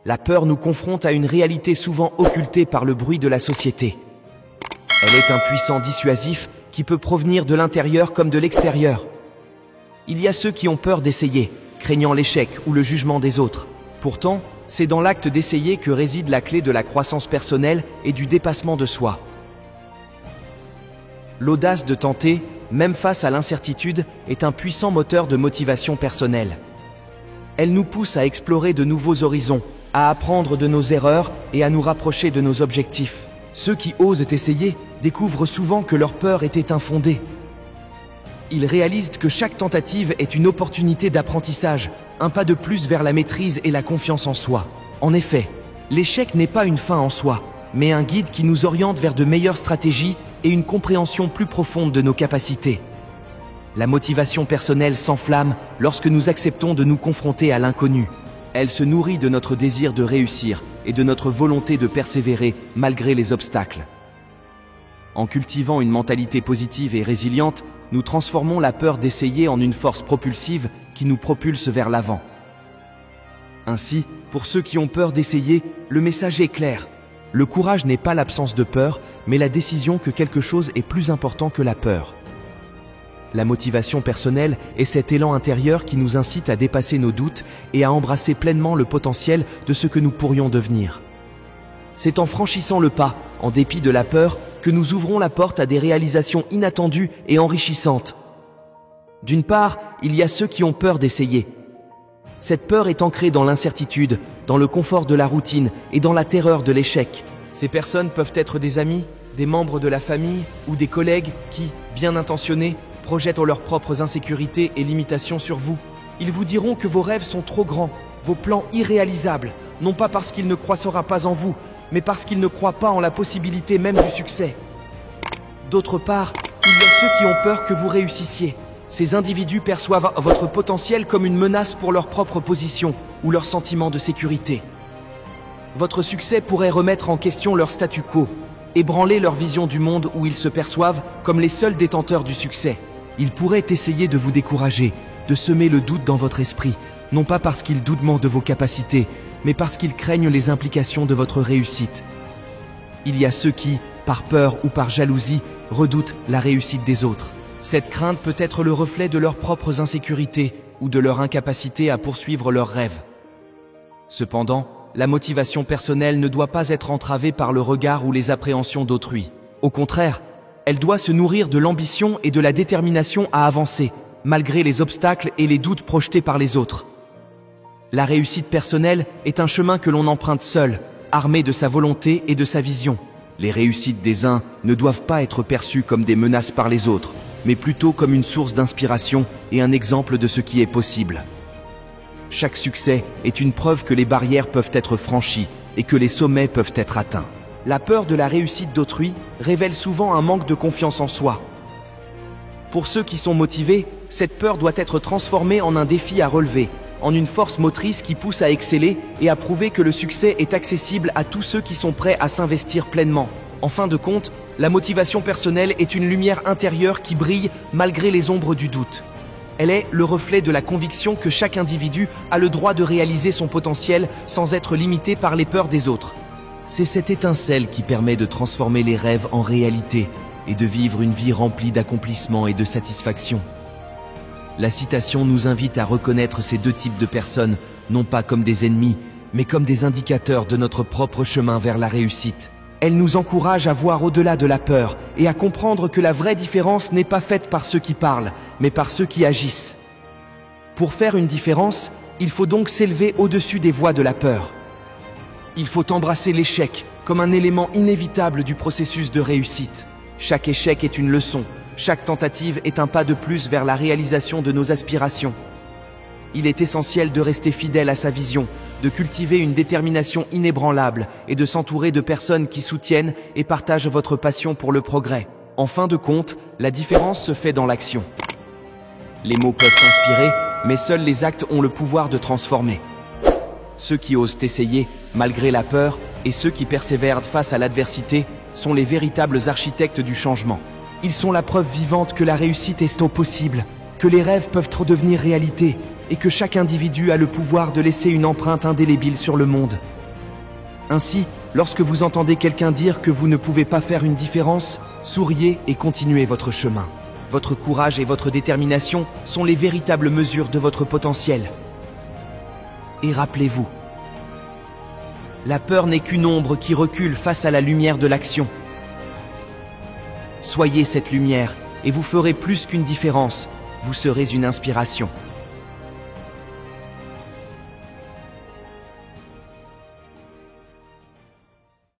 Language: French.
La peur nous confronte à une réalité souvent occultée par le bruit de la société. Elle est un puissant dissuasif qui peut provenir de l'intérieur comme de l'extérieur. Il y a ceux qui ont peur d'essayer, craignant l'échec ou le jugement des autres. Pourtant, c'est dans l'acte d'essayer que réside la clé de la croissance personnelle et du dépassement de soi. L'audace de tenter, même face à l'incertitude, est un puissant moteur de motivation personnelle. Elle nous pousse à explorer de nouveaux horizons, à apprendre de nos erreurs et à nous rapprocher de nos objectifs. Ceux qui osent essayer découvrent souvent que leur peur était infondée. Ils réalisent que chaque tentative est une opportunité d'apprentissage, un pas de plus vers la maîtrise et la confiance en soi. En effet, l'échec n'est pas une fin en soi, mais un guide qui nous oriente vers de meilleures stratégies et une compréhension plus profonde de nos capacités. La motivation personnelle s'enflamme lorsque nous acceptons de nous confronter à l'inconnu. Elle se nourrit de notre désir de réussir et de notre volonté de persévérer malgré les obstacles. En cultivant une mentalité positive et résiliente, nous transformons la peur d'essayer en une force propulsive qui nous propulse vers l'avant. Ainsi, pour ceux qui ont peur d'essayer, le message est clair. Le courage n'est pas l'absence de peur, mais la décision que quelque chose est plus important que la peur. La motivation personnelle est cet élan intérieur qui nous incite à dépasser nos doutes et à embrasser pleinement le potentiel de ce que nous pourrions devenir. C'est en franchissant le pas, en dépit de la peur, que nous ouvrons la porte à des réalisations inattendues et enrichissantes. D'une part, il y a ceux qui ont peur d'essayer. Cette peur est ancrée dans l'incertitude, dans le confort de la routine et dans la terreur de l'échec. Ces personnes peuvent être des amis, des membres de la famille ou des collègues qui, bien intentionnés, projettent leurs propres insécurités et limitations sur vous. Ils vous diront que vos rêves sont trop grands, vos plans irréalisables, non pas parce qu'ils ne croiront pas en vous, mais parce qu'ils ne croient pas en la possibilité même du succès. D'autre part, il y a ceux qui ont peur que vous réussissiez. Ces individus perçoivent votre potentiel comme une menace pour leur propre position ou leur sentiment de sécurité. Votre succès pourrait remettre en question leur statu quo, ébranler leur vision du monde où ils se perçoivent comme les seuls détenteurs du succès. Ils pourraient essayer de vous décourager, de semer le doute dans votre esprit, non pas parce qu'ils doutent de vos capacités, mais parce qu'ils craignent les implications de votre réussite. Il y a ceux qui, par peur ou par jalousie, redoutent la réussite des autres. Cette crainte peut être le reflet de leurs propres insécurités ou de leur incapacité à poursuivre leurs rêves. Cependant, la motivation personnelle ne doit pas être entravée par le regard ou les appréhensions d'autrui. Au contraire, elle doit se nourrir de l'ambition et de la détermination à avancer, malgré les obstacles et les doutes projetés par les autres. La réussite personnelle est un chemin que l'on emprunte seul, armé de sa volonté et de sa vision. Les réussites des uns ne doivent pas être perçues comme des menaces par les autres, mais plutôt comme une source d'inspiration et un exemple de ce qui est possible. Chaque succès est une preuve que les barrières peuvent être franchies et que les sommets peuvent être atteints. La peur de la réussite d'autrui révèle souvent un manque de confiance en soi. Pour ceux qui sont motivés, cette peur doit être transformée en un défi à relever, en une force motrice qui pousse à exceller et à prouver que le succès est accessible à tous ceux qui sont prêts à s'investir pleinement. En fin de compte, la motivation personnelle est une lumière intérieure qui brille malgré les ombres du doute. Elle est le reflet de la conviction que chaque individu a le droit de réaliser son potentiel sans être limité par les peurs des autres. C'est cette étincelle qui permet de transformer les rêves en réalité et de vivre une vie remplie d'accomplissement et de satisfaction. La citation nous invite à reconnaître ces deux types de personnes, non pas comme des ennemis, mais comme des indicateurs de notre propre chemin vers la réussite. Elle nous encourage à voir au-delà de la peur et à comprendre que la vraie différence n'est pas faite par ceux qui parlent, mais par ceux qui agissent. Pour faire une différence, il faut donc s'élever au-dessus des voix de la peur. Il faut embrasser l'échec comme un élément inévitable du processus de réussite. Chaque échec est une leçon, chaque tentative est un pas de plus vers la réalisation de nos aspirations. Il est essentiel de rester fidèle à sa vision, de cultiver une détermination inébranlable et de s'entourer de personnes qui soutiennent et partagent votre passion pour le progrès. En fin de compte, la différence se fait dans l'action. Les mots peuvent inspirer, mais seuls les actes ont le pouvoir de transformer. Ceux qui osent essayer, malgré la peur, et ceux qui persévèrent face à l'adversité, sont les véritables architectes du changement. Ils sont la preuve vivante que la réussite est possible, que les rêves peuvent redevenir réalité et que chaque individu a le pouvoir de laisser une empreinte indélébile sur le monde. Ainsi, lorsque vous entendez quelqu'un dire que vous ne pouvez pas faire une différence, souriez et continuez votre chemin. Votre courage et votre détermination sont les véritables mesures de votre potentiel. Et rappelez-vous, la peur n'est qu'une ombre qui recule face à la lumière de l'action. Soyez cette lumière et vous ferez plus qu'une différence, vous serez une inspiration.